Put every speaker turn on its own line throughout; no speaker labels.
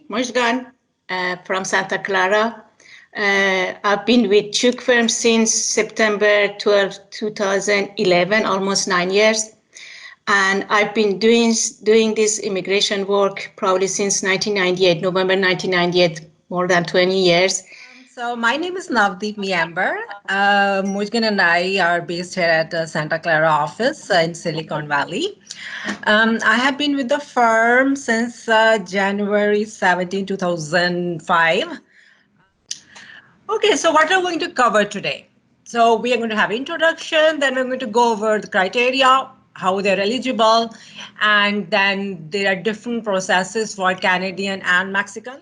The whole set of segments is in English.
Mojgan from Santa Clara. I've been with Chuk firm since September 12, 2011, almost 9 years. And I've been doing this immigration work probably since 1998, November 1998, more than 20 years.
So my name is Navdeep Miamber. Mujgan and I are based here at the Santa Clara office in Silicon Valley. I have been with the firm since January 17, 2005. Okay, so what are we going to cover today? So we are going to have introduction, then we're going to go over the criteria, how they're eligible, and then there are different processes for Canadian and Mexican.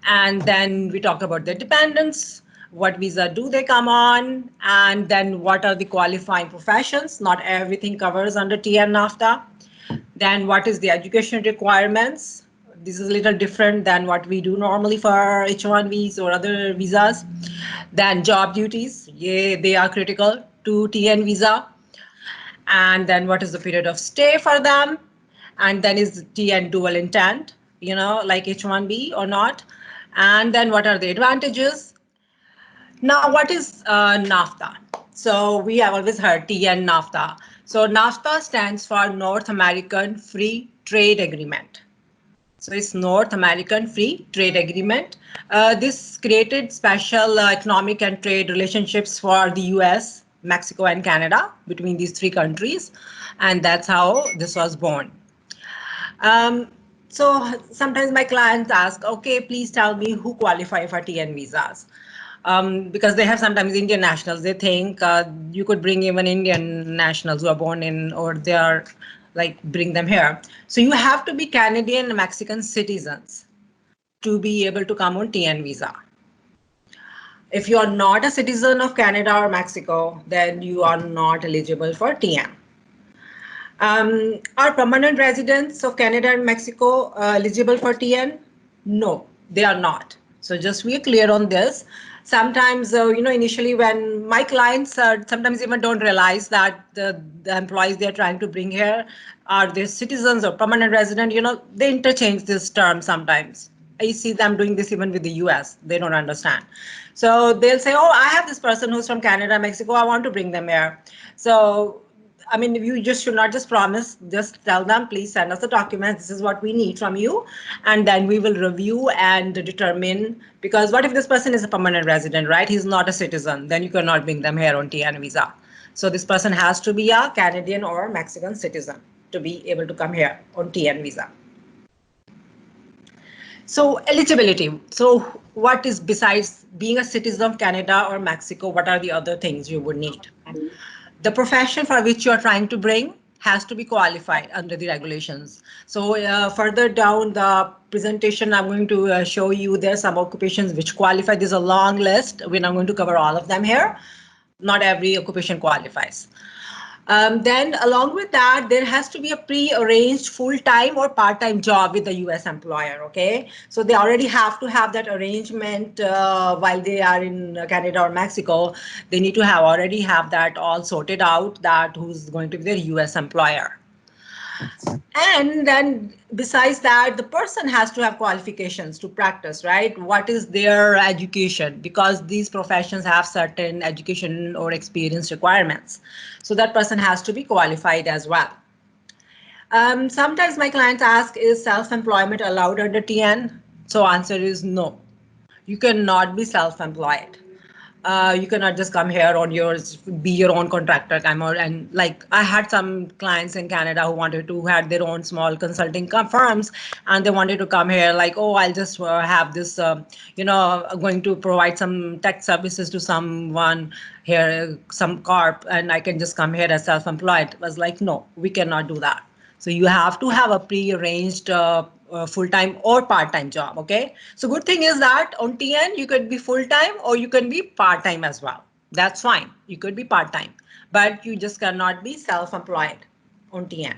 And then we talk about the dependents, what visa do they come on, and then what are the qualifying professions. Not everything covers under TN NAFTA. Then what is the education requirements? This is a little different than what we do normally for H-1Bs or other visas. Then job duties, yeah, they are critical to TN visa. And then what is the period of stay for them? And then is TN dual intent, like H-1B or not? And then what are the advantages? Now, what is NAFTA? So we have always heard TN NAFTA. So NAFTA stands for North American Free Trade Agreement. So it's North American Free Trade Agreement. This created special economic and trade relationships for the US, Mexico, and Canada between these three countries. And that's how this was born. So sometimes my clients ask, okay, please tell me who qualify for TN visas. Because they have sometimes Indian nationals. They think you could bring even Indian nationals who are born in, or they are bring them here. So you have to be Canadian and Mexican citizens to be able to come on TN visa. If you are not a citizen of Canada or Mexico, then you are not eligible for TN. Are permanent residents of Canada and Mexico eligible for TN? No, they are not. So just be clear on this. Sometimes, initially when my clients sometimes even don't realize that the employees they're trying to bring here are they citizens or permanent resident, they interchange this term sometimes. I see them doing this even with the US. They don't understand. So they'll say, oh, I have this person who's from Canada, Mexico. I want to bring them here. So I mean, you just should not just promise, just tell them, please send us the documents. This is what we need from you. And then we will review and determine, because what if this person is a permanent resident, right? He's not a citizen. Then you cannot bring them here on TN visa. So this person has to be a Canadian or Mexican citizen to be able to come here on TN visa. So eligibility. So what is, besides being a citizen of Canada or Mexico, what are the other things you would need? The profession for which you are trying to bring has to be qualified under the regulations. So further down the presentation, I'm going to show you there some occupations which qualify. There's a long list. We're not going to cover all of them here. Not every occupation qualifies. Then along with that, there has to be a pre-arranged full-time or part-time job with the US employer, okay? So they already have to have that arrangement while they are in Canada or Mexico. They need to already have that all sorted out, that who's going to be their US employer. And then besides that, the person has to have qualifications to practice, right? What is their education? Because these professions have certain education or experience requirements. So that person has to be qualified as well. Sometimes my clients ask, is self-employment allowed under TN? So answer is no. You cannot be self-employed. You cannot just come here on yours, be your own contractor. And like I had some clients in Canada who wanted to had their own small consulting firms, and they wanted to come here like, oh, I'll just have this, going to provide some tech services to someone here, some corp, and I can just come here as self-employed. It was like, no, we cannot do that. So you have to have a pre-arranged full-time or part-time job, okay? So good thing is that on TN, you could be full-time or you can be part-time as well. That's fine. You could be part-time, but you just cannot be self-employed on TN.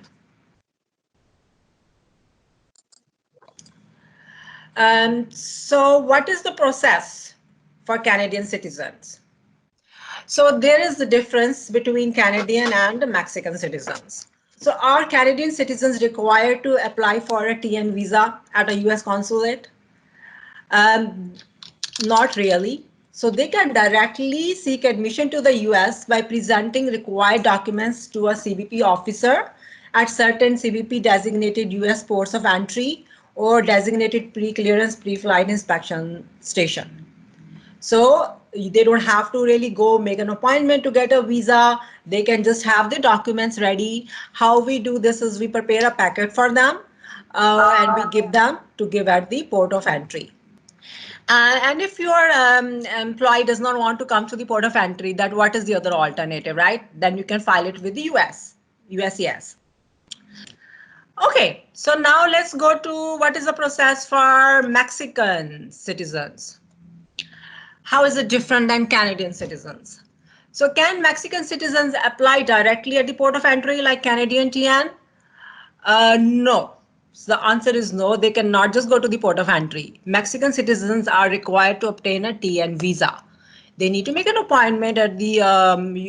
So what is the process for Canadian citizens? So there is the difference between Canadian and Mexican citizens. So are Canadian citizens required to apply for a TN visa at a US consulate? Not really. So they can directly seek admission to the US by presenting required documents to a CBP officer at certain CBP designated US ports of entry or designated pre-clearance pre-flight inspection station. So they don't have to really go make an appointment to get a visa. They can just have the documents ready. How we do this is we prepare a packet for them and we give them to give at the port of entry. And if your employee does not want to come to the port of entry, that what is the other alternative, right? Then you can file it with the USCIS. Okay, so now let's go to what is the process for Mexican citizens. How is it different than Canadian citizens? So can Mexican citizens apply directly at the port of entry like Canadian TN? No. So the answer is no. They cannot just go to the port of entry. Mexican citizens are required to obtain a TN visa. They need to make an appointment at the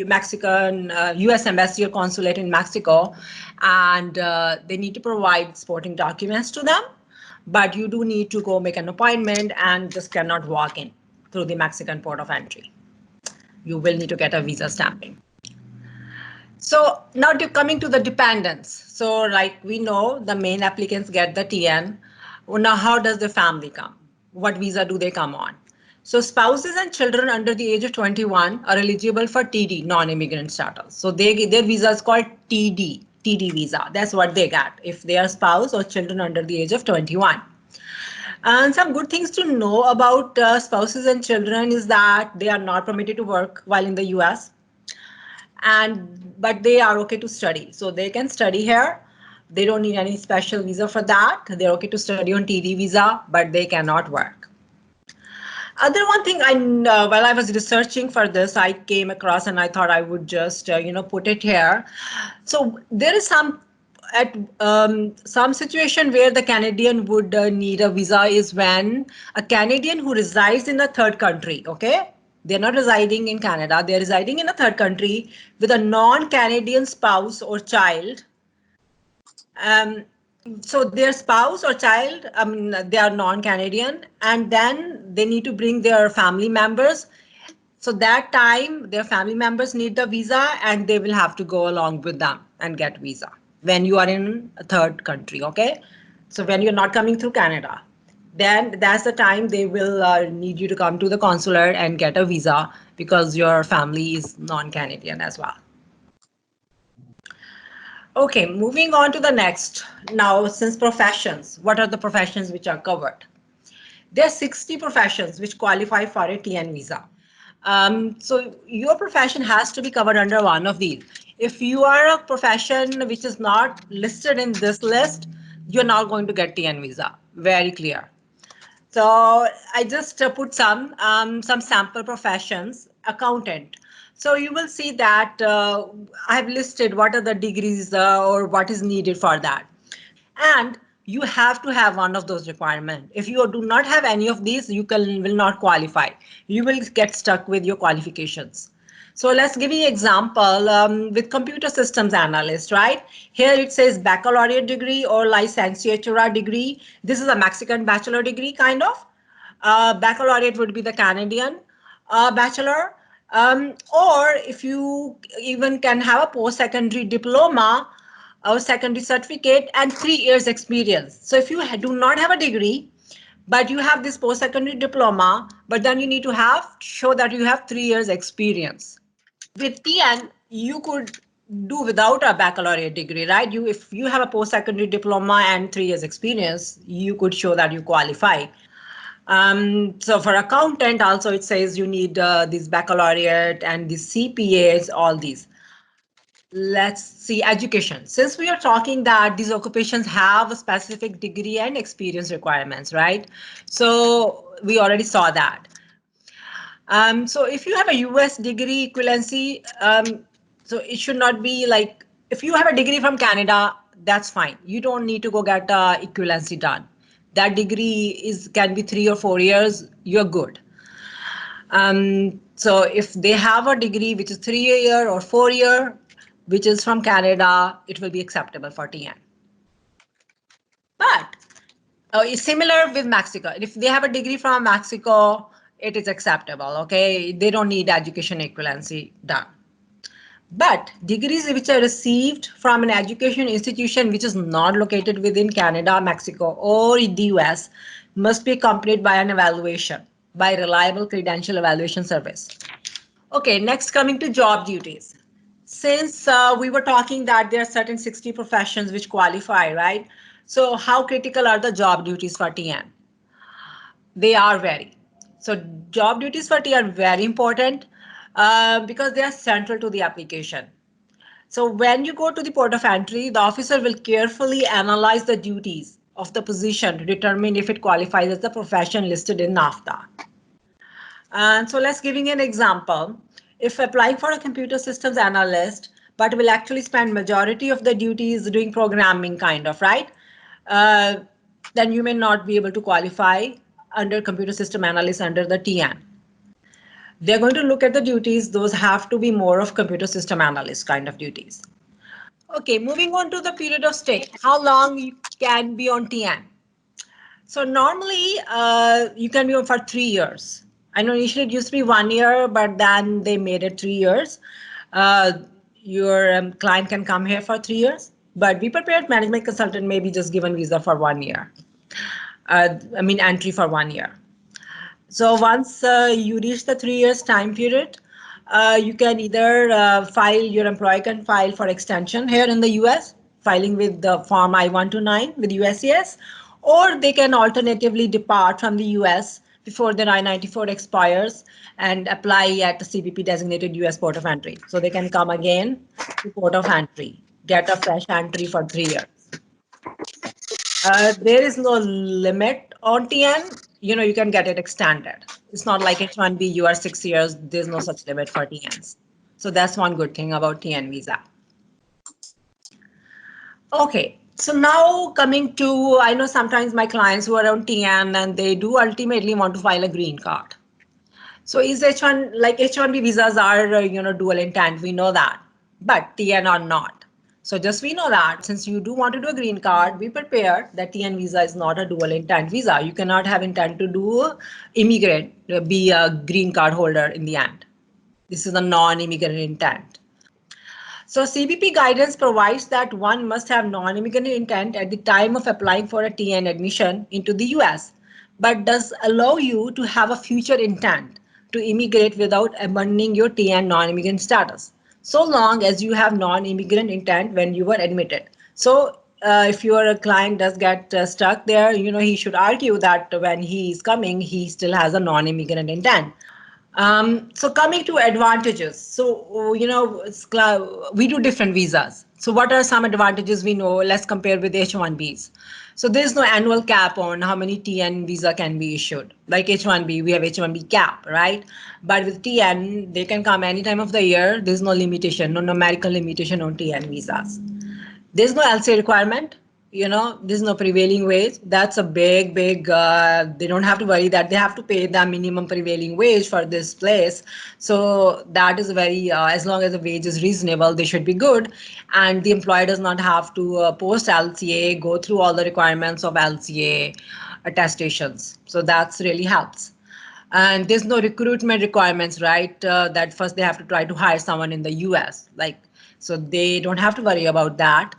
Mexican US Embassy or consulate in Mexico, and they need to provide supporting documents to them. But you do need to go make an appointment and just cannot walk in through the Mexican port of entry. You will need to get a visa stamping. So now coming to the dependents. So like we know the main applicants get the TN. Well, now how does the family come? What visa do they come on? So spouses and children under the age of 21 are eligible for TD, non-immigrant status. So their visa is called TD visa. That's what they get if they are spouse or children under the age of 21. And some good things to know about spouses and children is that they are not permitted to work while in the US, but they are okay to study. So they can study here. They don't need any special visa for that. They're okay to study on TD visa, but they cannot work. Other one thing, while I was researching for this, I came across and I thought I would just put it here. So there is some situation where the Canadian would need a visa is when a Canadian who resides in a third country, okay? They're not residing in Canada, they're residing in a third country with a non-Canadian spouse or child. So their spouse or child, they are non-Canadian, and then they need to bring their family members. So that time their family members need the visa and they will have to go along with them and get visa when you are in a third country, okay? So when you're not coming through Canada, then that's the time they will need you to come to the consulate and get a visa because your family is non-Canadian as well. Okay, moving on to the next. Now, since professions, what are the professions which are covered? There are 60 professions which qualify for a TN visa. So your profession has to be covered under one of these. If you are a profession which is not listed in this list, you're not going to get TN visa. Very clear. So I just put some sample professions. Accountant. So you will see that I have listed what are the degrees or what is needed for that. And you have to have one of those requirements. If you do not have any of these, you will not qualify. You will get stuck with your qualifications. So let's give you an example with computer systems analyst, right? Here it says baccalaureate degree or licenciatura degree. This is a Mexican bachelor degree kind of. Baccalaureate would be the Canadian bachelor. Or if you even can have a post-secondary diploma or secondary certificate and 3 years experience. So if you do not have a degree, but you have this post-secondary diploma, but then you need to show that you have 3 years experience. With TN, you could do without a baccalaureate degree, right? If you have a post-secondary diploma and 3 years experience, you could show that you qualify. So for accountant also it says you need this baccalaureate and the CPAs, all these. Let's see education. Since we are talking that these occupations have a specific degree and experience requirements, right? So we already saw that. So if you have a US degree equivalency, so it should not be like, if you have a degree from Canada, that's fine. You don't need to go get equivalency done. That degree can be 3 or 4 years, you're good. So if they have a degree which is 3 year or 4 year, which is from Canada, it will be acceptable for TN. But It's similar with Mexico. If they have a degree from Mexico, it is acceptable. Okay, they don't need education equivalency done. But degrees which are received from an education institution which is not located within Canada, Mexico, or the US must be accompanied by an evaluation by reliable credential evaluation service. Okay, next coming to job duties. Since we were talking that there are certain 60 professions which qualify, right? So how critical are the job duties for TN? They are very. So job duties for TN are very important because they are central to the application. So when you go to the port of entry, the officer will carefully analyze the duties of the position to determine if it qualifies as the profession listed in NAFTA. And so let's giving an example. If applying for a computer systems analyst, but will actually spend majority of the duties doing programming kind of, right? Then you may not be able to qualify under computer system analyst under the TN. They're going to look at the duties. Those have to be more of computer system analyst kind of duties. Okay, moving on to the period of stay. How long you can be on TN? So normally you can be on for 3 years. I know initially it used to be 1 year, but then they made it 3 years. Your client can come here for 3 years, but be prepared, management consultant may be just given visa for 1 year. Entry for 1 year. So once you reach the 3 years time period, you can either your employer can file for extension here in the US, filing with the form I-129 with USCIS, or they can alternatively depart from the US before their I-94 expires and apply at the CBP designated US port of entry. So they can come again to port of entry, get a fresh entry for 3 years. There is no limit on TN. You can get it extended. It's not like H-1B, you are 6 years. There's no such limit for TNs. So that's one good thing about TN visa. Okay, so now coming to, I know sometimes my clients who are on TN and they do ultimately want to file a green card. So is H1, like H-1B visas are, dual intent, we know that, but TN are not. So just we know that since you do want to do a green card, be prepared that TN visa is not a dual intent visa. You cannot have intent to do immigrant, be a green card holder in the end. This is a non-immigrant intent. So CBP guidance provides that one must have non-immigrant intent at the time of applying for a TN admission into the US, but does allow you to have a future intent to immigrate without abandoning your TN non-immigrant status, so long as you have non-immigrant intent when you were admitted. So if your client does get stuck there, he should argue that when he is coming, he still has a non-immigrant intent. So coming to advantages, so we do different visas. So what are some advantages we know? Let's compare with H-1Bs. So there's no annual cap on how many TN visa can be issued. Like H-1B, we have H-1B cap, right? But with TN, they can come any time of the year. There's no limitation, no numerical limitation on TN visas. There's no LCA requirement. There's no prevailing wage. That's a big, they don't have to worry that they have to pay the minimum prevailing wage for this place. So that is very, as long as the wage is reasonable, they should be good. And the employer does not have to post LCA, go through all the requirements of LCA attestations. So that's really helps. And there's no recruitment requirements, right? That first they have to try to hire someone in the US, so they don't have to worry about that.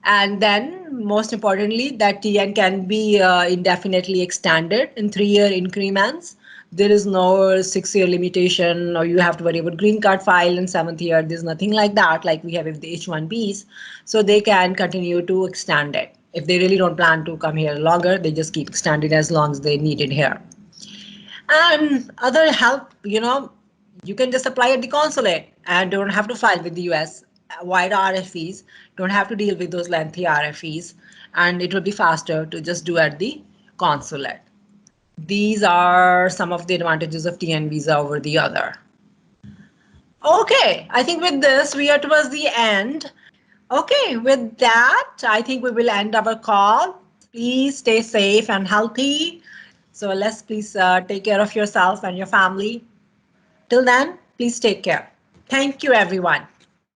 And then most importantly, that TN can be indefinitely extended in 3-year increments. There is no 6-year limitation, or you have to worry about green card file in 7th year. There's nothing like that, like we have with the H-1Bs. So they can continue to extend it. If they really don't plan to come here longer, they just keep extending as long as they need it here. And other help, you can just apply at the consulate and don't have to file with the US wide RFEs, don't have to deal with those lengthy RFEs, and it will be faster to just do at the consulate. These are some of the advantages of TN visa over the other. Okay, I think with this, we are towards the end. Okay, with that, I think we will end our call. Please stay safe and healthy. So let's please take care of yourself and your family. Till then, please take care. Thank you, everyone.